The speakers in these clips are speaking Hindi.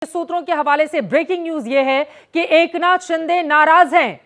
सूत्रों के हवाले से ब्रेकिंग न्यूज यह है कि एकनाथ शिंदे नाराज हैं।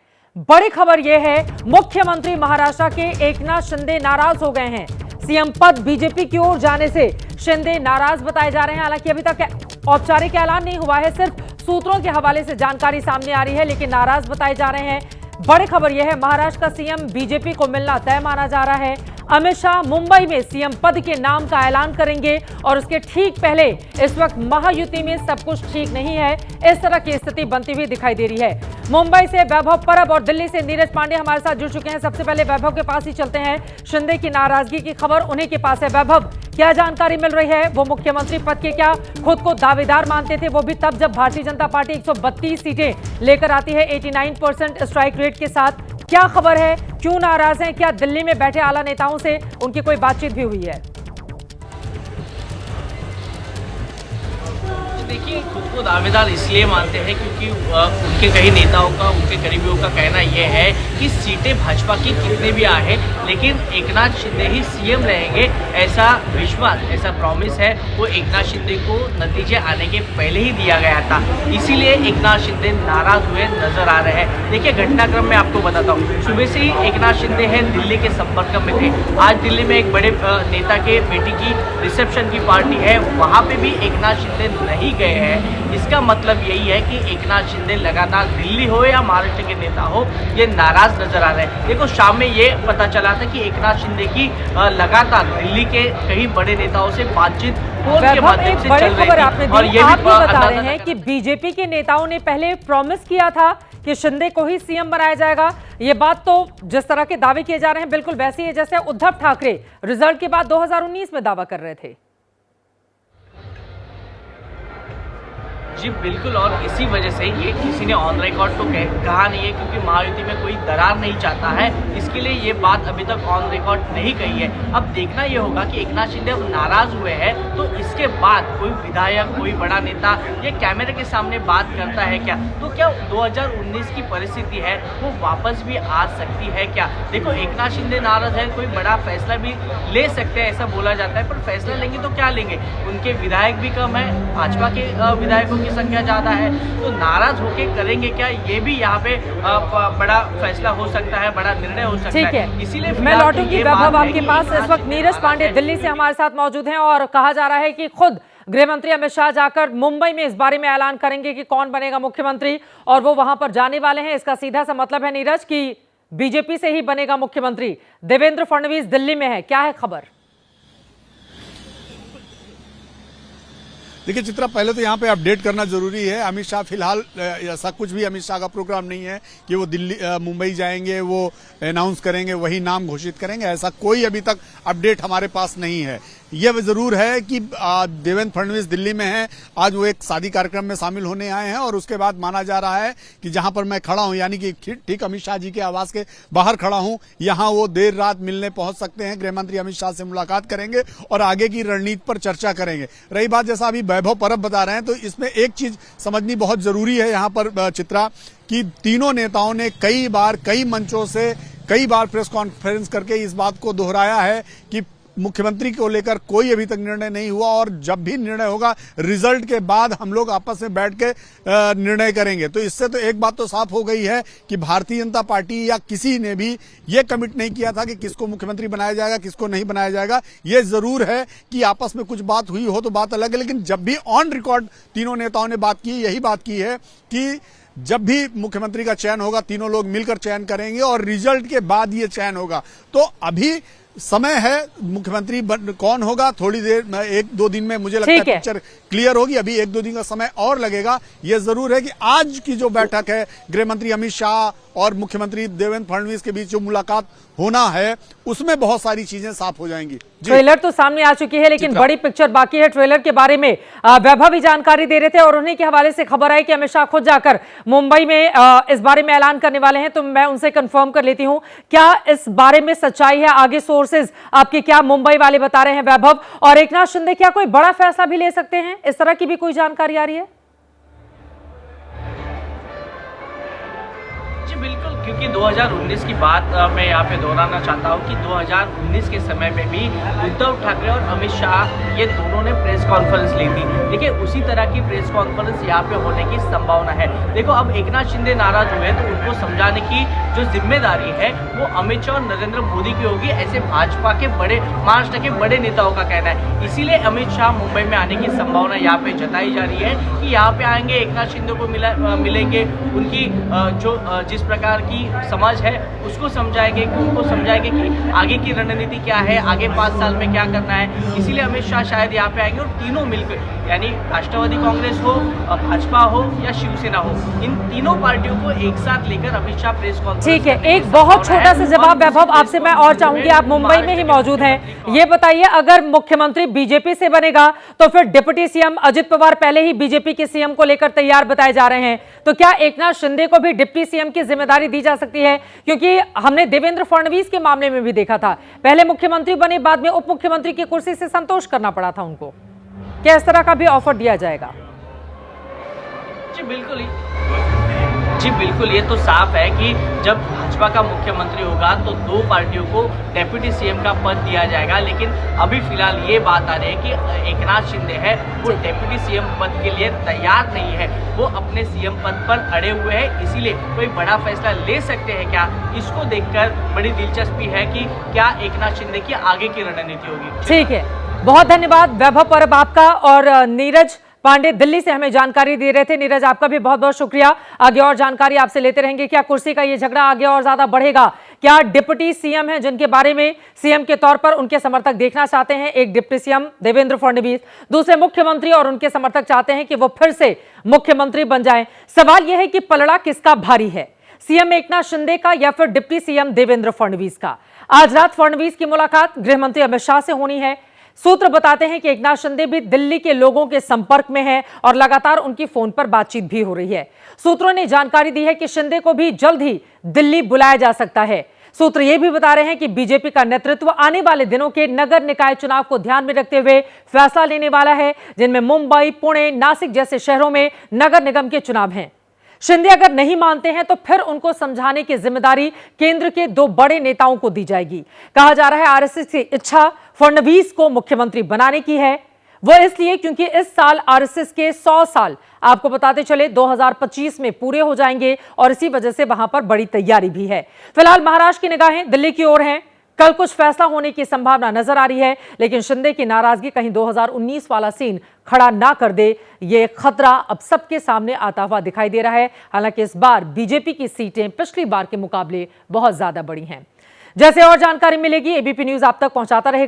बड़ी खबर यह है, मुख्यमंत्री महाराष्ट्र के एकनाथ शिंदे नाराज हो गए हैं। सीएम पद बीजेपी की ओर जाने से शिंदे नाराज बताए जा रहे हैं। हालांकि अभी तक औपचारिक ऐलान नहीं हुआ है, सिर्फ सूत्रों के हवाले से जानकारी सामने आ रही है, लेकिन नाराज बताए जा रहे हैं। बड़ी खबर यह है, महाराष्ट्र का सीएम बीजेपी को मिलना तय माना जा रहा है। अमित शाह मुंबई में सीएम पद के नाम का ऐलान करेंगे और उसके ठीक पहले इस वक्त महायुति में सब कुछ ठीक नहीं है, इस तरह की स्थिति बनती हुई दिखाई दे रही है। मुंबई से वैभव परब और दिल्ली से नीरज पांडे हमारे साथ जुड़ चुके हैं। सबसे पहले वैभव के पास ही चलते हैं। शिंदे की नाराजगी की खबर उन्हीं के पास है। वैभव, क्या जानकारी मिल रही है? वो मुख्यमंत्री पद के क्या खुद को दावेदार मानते थे, वो भी तब जब भारतीय जनता पार्टी 132 सीटें लेकर आती है 89% स्ट्राइक रेट के साथ। क्या खबर है, क्यों नाराज हैं? क्या दिल्ली में बैठे आला नेताओं से उनकी कोई बातचीत भी हुई है? देखिए, खुद को दावेदार इसलिए मानते हैं क्योंकि उनके कई नेताओं का, उनके करीबियों का कहना यह है कि सीटें भाजपा की कितने भी आए, लेकिन एकनाथ शिंदे ही सीएम रहेंगे, ऐसा विश्वास, ऐसा प्रॉमिस है वो एकनाथ शिंदे को नतीजे आने के पहले ही दिया गया था। इसीलिए एकनाथ शिंदे नाराज हुए नजर आ रहे हैं। देखिए, घटनाक्रम में आपको बताता हूँ, सुबह से ही एकनाथ शिंदे हैं दिल्ली के संपर्क में थे। आज दिल्ली में एक बड़े नेता के बेटी की रिसेप्शन की पार्टी है, वहाँ पे भी एकनाथ शिंदे नहीं गए हैं। इसका मतलब यही है कि एकनाथ शिंदे लगातार दिल्ली हो या महाराष्ट्र के नेता हो, ये नाराज नजर आ रहे हैं। देखो, शाम में ये पता चला था कि एकनाथ शिंदे की लगातार दिल्ली के कई बड़े नेताओं से बातचीत फोन के माध्यम से चल रही थी। और ये भी बता रहे हैं कि बीजेपी के नेताओं ने पहले प्रॉमिस किया था कि शिंदे को ही सीएम बनाया जाएगा। ये बात तो जिस तरह के दावे किए जा रहे हैं बिल्कुल वैसी है जैसे उद्धव ठाकरे रिजल्ट के बाद 2019 में दावा कर रहे थे। जी बिल्कुल, और इसी वजह से ये किसी ने ऑन रिकॉर्ड तो कहा नहीं है, क्योंकि महायुति में कोई दरार नहीं चाहता है, इसके लिए ये बात अभी तक ऑन रिकॉर्ड नहीं कही है। अब देखना ये होगा कि एकनाथ शिंदे अब नाराज हुए हैं तो इसके बाद कोई विधायक, कोई बड़ा नेता ये कैमरे के सामने बात करता है क्या, तो क्या 2019 की परिस्थिति है वो वापस भी आ सकती है क्या? देखो, एकनाथ शिंदे नाराज है, कोई बड़ा फैसला भी ले सकते हैं ऐसा बोला जाता है, पर फैसला लेंगे तो क्या लेंगे? उनके विधायक भी कम है, भाजपा के विधायकों की संख्या ज्यादा है, तो नाराज होके करेंगे क्या, ये भी यहाँ पे बड़ा फैसला हो सकता है, बड़ा निर्णय हो सकता है। ठीक है, इसीलिए मैं लौटूंगी वैभव आपके पास। इस वक्त नीरज पांडे दिल्ली से हमारे साथ मौजूद हैं और कहा जा रहा है कि खुद गृह मंत्री अमित शाह जाकर मुंबई में इस बारे में ऐलान करेंगे कि कौन बनेगा मुख्यमंत्री, और वो वहां पर जाने वाले हैं। इसका सीधा सा मतलब है नीरज कि बीजेपी से ही बनेगा मुख्यमंत्री। देवेंद्र फडणवीस दिल्ली में है, क्या है खबर? देखिए चित्रा, पहले तो यहाँ पे अपडेट करना जरूरी है। अमित शाह फिलहाल ऐसा कुछ भी अमित शाह का प्रोग्राम नहीं है कि वो दिल्ली मुंबई जाएंगे, वो अनाउंस करेंगे, वही नाम घोषित करेंगे, ऐसा कोई अभी तक अपडेट हमारे पास नहीं है। यह जरूर है कि देवेंद्र फडणवीस दिल्ली में हैं। आज वो एक शादी कार्यक्रम में शामिल होने आए हैं और उसके बाद माना जा रहा है कि जहां पर मैं खड़ा हूं, यानी कि ठीक अमित शाह जी के आवास के बाहर खड़ा हूं, यहां वो देर रात मिलने पहुंच सकते हैं। गृह मंत्री अमित शाह से मुलाकात करेंगे और आगे की रणनीति पर चर्चा करेंगे। रही बात, जैसा अभी वैभव परब बता रहे हैं, तो इसमें एक चीज समझनी बहुत जरूरी है यहाँ पर चित्रा, कि तीनों नेताओं ने कई बार, कई मंचों से, कई बार प्रेस कॉन्फ्रेंस करके इस बात को दोहराया है कि मुख्यमंत्री को लेकर कोई अभी तक निर्णय नहीं हुआ, और जब भी निर्णय होगा रिजल्ट के बाद हम लोग आपस में बैठ के निर्णय करेंगे। तो इससे तो एक बात तो साफ हो गई है कि भारतीय जनता पार्टी या किसी ने भी ये कमिट नहीं किया था कि किसको मुख्यमंत्री बनाया जाएगा, किसको नहीं बनाया जाएगा। ये जरूर है कि आपस में कुछ बात हुई हो तो बात अलग है, लेकिन जब भी ऑन रिकॉर्ड तीनों नेताओं ने बात की, यही बात की है कि जब भी मुख्यमंत्री का चयन होगा तीनों लोग मिलकर चयन करेंगे और रिजल्ट के बाद ये चयन होगा। तो अभी समय है, मुख्यमंत्री कौन होगा थोड़ी देर में, 1-2 दिन में मुझे लगता है पिक्चर क्लियर होगी। अभी 1-2 दिन का समय और लगेगा। यह जरूर है कि आज की जो बैठक है गृह मंत्री अमित शाह और मुख्यमंत्री देवेंद्र फडणवीस के बीच जो मुलाकात होना है, उसमें बहुत सारी चीजें साफ हो जाएंगी। ट्रेलर तो सामने आ चुकी है, लेकिन बड़ी पिक्चर बाकी है। ट्रेलर के बारे में वैभव भी जानकारी दे रहे थे और उन्हीं के हवाले से खबर आई कि अमित शाह खुद जाकर मुंबई में इस बारे में ऐलान करने वाले हैं। तो मैं उनसे कंफर्म कर लेती हूं, क्या इस बारे में सच्चाई है? आगे सोर्सेज आपके क्या मुंबई वाले बता रहे हैं वैभव? और एकनाथ शिंदे क्या कोई बड़ा फैसला भी ले सकते हैं, इस तरह की भी कोई जानकारी आ रही है? जी बिल्कुल, क्योंकि 2019 की बात मैं यहाँ पे दोहराना चाहता हूँ कि 2019 के समय में भी उद्धव ठाकरे और अमित शाह ये दोनों ने प्रेस कॉन्फ्रेंस ली थी। देखिए उसी तरह की प्रेस कॉन्फ्रेंस यहाँ पे होने की संभावना है। देखो अब एकनाथ शिंदे नाराज हुए तो उनको समझाने की जो जिम्मेदारी है वो अमित शाह और नरेंद्र मोदी की होगी, ऐसे भाजपा के बड़े महाराष्ट्र के बड़े नेताओं का कहना है। इसीलिए अमित शाह मुंबई में आने की संभावना यहाँ पे जताई जा रही है कि यहाँ पे आएंगे, एकनाथ शिंदे को मिलेंगे, उनकी जो जिस प्रकार की समझ है उसको समझाएंगे, उनको समझाएंगे कि आगे की रणनीति क्या है, आगे 5 साल में क्या करना है। इसीलिए अमित शाह शायद यहाँ पे आएंगे और तीनों मिलकर, यानी राष्ट्रवादी कांग्रेस हो, भाजपा हो या शिवसेना हो, इन तीनों पार्टियों को एक साथ लेकर अमित शाह प्रेस कॉन्फ्रेंस। ठीक है, एक बहुत छोटा सा जवाब वैभव आपसे मैं और चाहूंगी, आप मुंबई में ही मौजूद हैं, ये बताइए अगर मुख्यमंत्री बीजेपी से बनेगा तो फिर डिप्टी सीएम अजित पवार पहले ही बीजेपी के सीएम को लेकर तैयार बताए जा रहे हैं, तो क्या एकनाथ शिंदे को भी डिप्टी सीएम की जिम्मेदारी दी जा सकती है? क्योंकि हमने देवेंद्र फडणवीस के मामले में भी देखा था, पहले मुख्यमंत्री बने, बाद में उप मुख्यमंत्री की कुर्सी से संतोष करना पड़ा था उनको। क्या इस तरह का भी ऑफर दिया जाएगा? जी बिल्कुल, ये तो साफ है कि जब भाजपा का मुख्यमंत्री होगा तो 2 पार्टियों को डेप्यूटी सीएम का पद दिया जाएगा। लेकिन अभी फिलहाल ये बात आ रही है कि एकनाथ शिंदे है वो डेप्यूटी सीएम पद के लिए तैयार नहीं है, वो अपने सीएम पद पर अड़े हुए हैं। इसीलिए कोई बड़ा फैसला ले सकते हैं क्या, इसको देखकर बड़ी दिलचस्पी है कि क्या एकनाथ शिंदे की आगे की रणनीति होगी। ठीक है, बहुत धन्यवाद वैभव परब आपका। और नीरज पांडे दिल्ली से हमें जानकारी दे रहे थे। नीरज आपका भी बहुत बहुत शुक्रिया, आगे और जानकारी आपसे लेते रहेंगे। क्या कुर्सी का ये झगड़ा आगे और ज्यादा बढ़ेगा? क्या डिप्टी सीएम हैं जिनके बारे में सीएम के तौर पर उनके समर्थक देखना चाहते हैं, एक डिप्टी सीएम देवेंद्र फडणवीस, दूसरे मुख्यमंत्री और उनके समर्थक चाहते हैं कि वो फिर से मुख्यमंत्री बन जाएं। सवाल यह है कि पलड़ा किसका भारी है, सीएम एकनाथ शिंदे का या फिर डिप्टी सीएम देवेंद्र फडणवीस का? आज रात फडणवीस की मुलाकात गृह मंत्री अमित शाह से होनी है। सूत्र बताते हैं कि एकनाथ शिंदे भी दिल्ली के लोगों के संपर्क में हैं और लगातार उनकी फोन पर बातचीत भी हो रही है। सूत्रों ने जानकारी दी है कि शिंदे को भी जल्द ही दिल्ली बुलाया जा सकता है। सूत्र यह भी बता रहे हैं कि बीजेपी का नेतृत्व आने वाले दिनों के नगर निकाय चुनाव को ध्यान में रखते हुए फैसला लेने वाला है, जिनमें मुंबई, पुणे, नासिक जैसे शहरों में नगर निगम के चुनाव हैं। शिंदे अगर नहीं मानते हैं तो फिर उनको समझाने की जिम्मेदारी केंद्र के 2 बड़े नेताओं को दी जाएगी। कहा जा रहा है आरएसएस की इच्छा फडणवीस को मुख्यमंत्री बनाने की है, वो इसलिए क्योंकि इस साल आरएसएस के 100 साल आपको बताते चले 2025 में पूरे हो जाएंगे और इसी वजह से वहां पर बड़ी तैयारी भी है। फिलहाल महाराष्ट्र की निगाहें दिल्ली की ओर हैं। कल कुछ फैसला होने की संभावना नजर आ रही है, लेकिन शिंदे की नाराजगी कहीं 2019 वाला सीन खड़ा ना कर दे, ये खतरा अब सबके सामने आता हुआ दिखाई दे रहा है। हालांकि इस बार बीजेपी की सीटें पिछली बार के मुकाबले बहुत ज्यादा बड़ी हैं। जैसे और जानकारी मिलेगी एबीपी न्यूज आप तक पहुंचाता रहेगा।